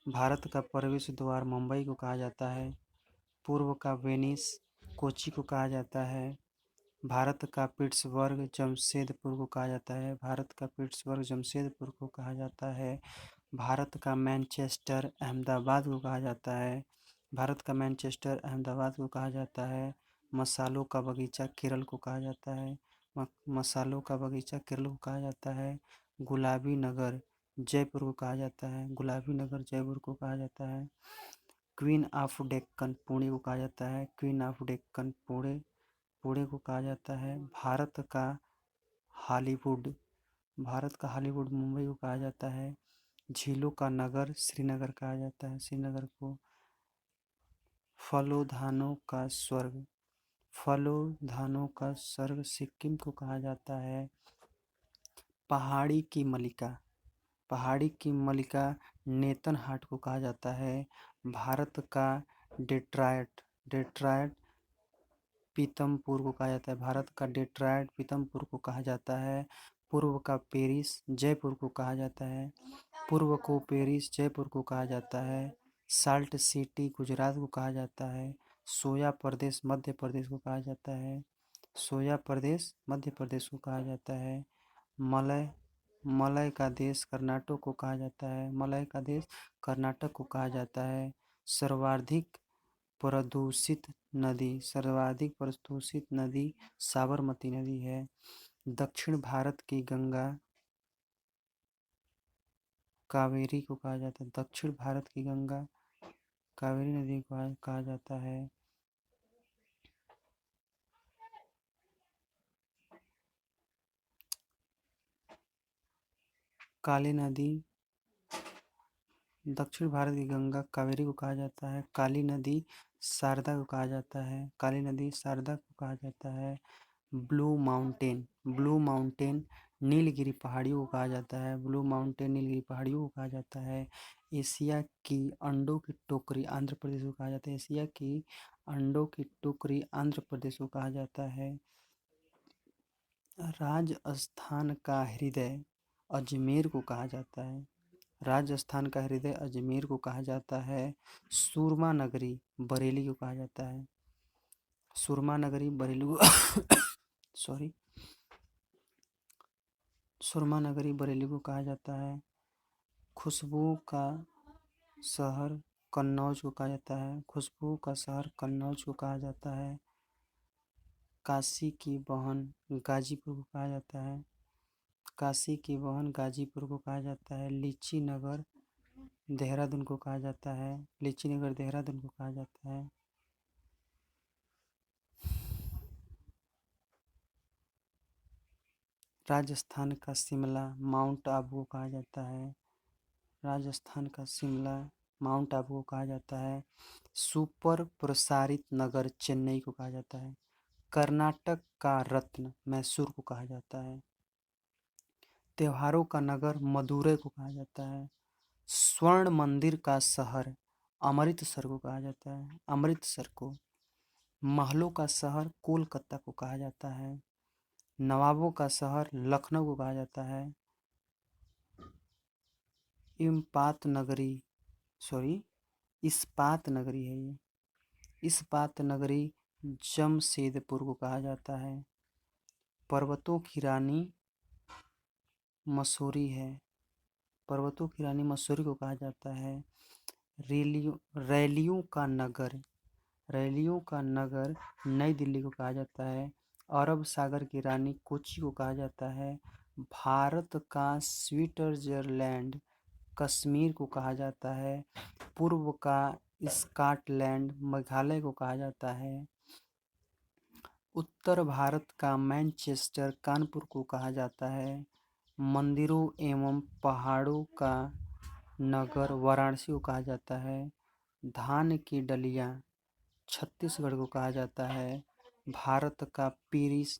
भारत का प्रवेश द्वार मुंबई को कहा जाता है। पूर्व का वेनिस कोची को कहा जाता है। भारत का पिट्सबर्ग जमशेदपुर को कहा जाता है। भारत का पिट्सबर्ग जमशेदपुर को कहा जाता है। भारत का मैनचेस्टर अहमदाबाद को कहा जाता है। भारत का मैनचेस्टर अहमदाबाद को कहा जाता है। मसालों का बगीचा केरल को कहा जाता है। मसालों का बगीचा केरल को कहा जाता है। गुलाबी नगर जयपुर को कहा जाता है। गुलाबी नगर जयपुर को कहा जाता है। क्वीन ऑफ डेक्कन पुणे को कहा जाता है। क्वीन ऑफ डेक्कन पुणे पुणे को कहा जाता है। हॉलीवुड भारत का हॉलीवुड मुंबई को कहा जाता है। झीलों का नगर श्रीनगर कहा जाता है। श्रीनगर को फलोधानों का स्वर्ग फलोधानों का स्वर्ग सिक्किम को कहा जाता है। पहाड़ी की मलिका नेतन हाट को कहा जाता है। भारत का डेट्रॉयट पीतमपुर को कहा जाता है। भारत का डेट्रॉयट पीतमपुर को कहा जाता है। पूर्व का पेरिस जयपुर को कहा जाता है। पूर्व को पेरिस जयपुर को कहा जाता है। साल्ट सिटी गुजरात को कहा जाता है। सोया प्रदेश मध्य प्रदेश को कहा जाता है। सोया प्रदेश मध्य प्रदेश को कहा जाता है। मलय मलय का देश कर्नाटक को कहा जाता है। मलय का देश कर्नाटक को कहा जाता है। सर्वाधिक प्रदूषित नदी साबरमती नदी है। दक्षिण भारत की गंगा कावेरी को कहा जाता है। दक्षिण भारत की गंगा कावेरी नदी को कहा जाता है। काली नदी दक्षिण भारत की गंगा कावेरी को कहा जाता है। काली नदी शारदा को कहा जाता है। काली नदी शारदा को कहा जाता है। ब्लू माउंटेन नीलगिरी पहाड़ियों को कहा जाता है। ब्लू माउंटेन नीलगिरी पहाड़ियों को कहा जाता है। एशिया की अंडों की टोकरी आंध्र प्रदेश को कहा जाता है। एशिया की अंडों की टोकरी आंध्र प्रदेश को कहा जाता है। राजस्थान का हृदय अजमेर को कहा जाता है। राजस्थान का हृदय अजमेर को कहा जाता है। सुरमा नगरी बरेली को कहा जाता है। सुरमा नगरी बरेली सॉरी सुरमा नगरी बरेली को कहा जाता है। खुशबू का शहर कन्नौज को कहा जाता है। खुशबू का शहर कन्नौज को कहा जाता है। काशी की बहन गाजीपुर को कहा जाता है। काशी की बहन गाजीपुर को कहा जाता है। लीची नगर देहरादून को कहा जाता है। लीची नगर देहरादून को कहा जाता है। राजस्थान का शिमला माउंट आबू को कहा जाता है। राजस्थान का शिमला माउंट आबू को कहा जाता है। सुपर प्रसारित नगर चेन्नई को कहा जाता है। कर्नाटक का रत्न मैसूर को कहा जाता है। त्योहारों का नगर मदुरै को कहा जाता है। स्वर्ण मंदिर का शहर अमृतसर को कहा जाता है। अमृतसर को महलों का शहर कोलकाता को कहा जाता है। नवाबों का शहर लखनऊ को कहा जाता है। इस्पात नगरी है ये। इस्पात नगरी जमशेदपुर को कहा जाता है। पर्वतों की रानी मसूरी है। पर्वतों की रानी मसूरी को कहा जाता है। रैलियों का नगर नई दिल्ली को कहा जाता है। अरब सागर की रानी कोची को कहा जाता है। भारत का स्विट्जरलैंड कश्मीर को कहा जाता है। पूर्व का स्कॉटलैंड मेघालय को कहा जाता है। उत्तर भारत का मैनचेस्टर कानपुर को कहा जाता है। मंदिरों एवं पहाड़ों का नगर वाराणसी को कहा जाता है। धान की डलियां छत्तीसगढ़ को कहा जाता है। भारत का पेरिस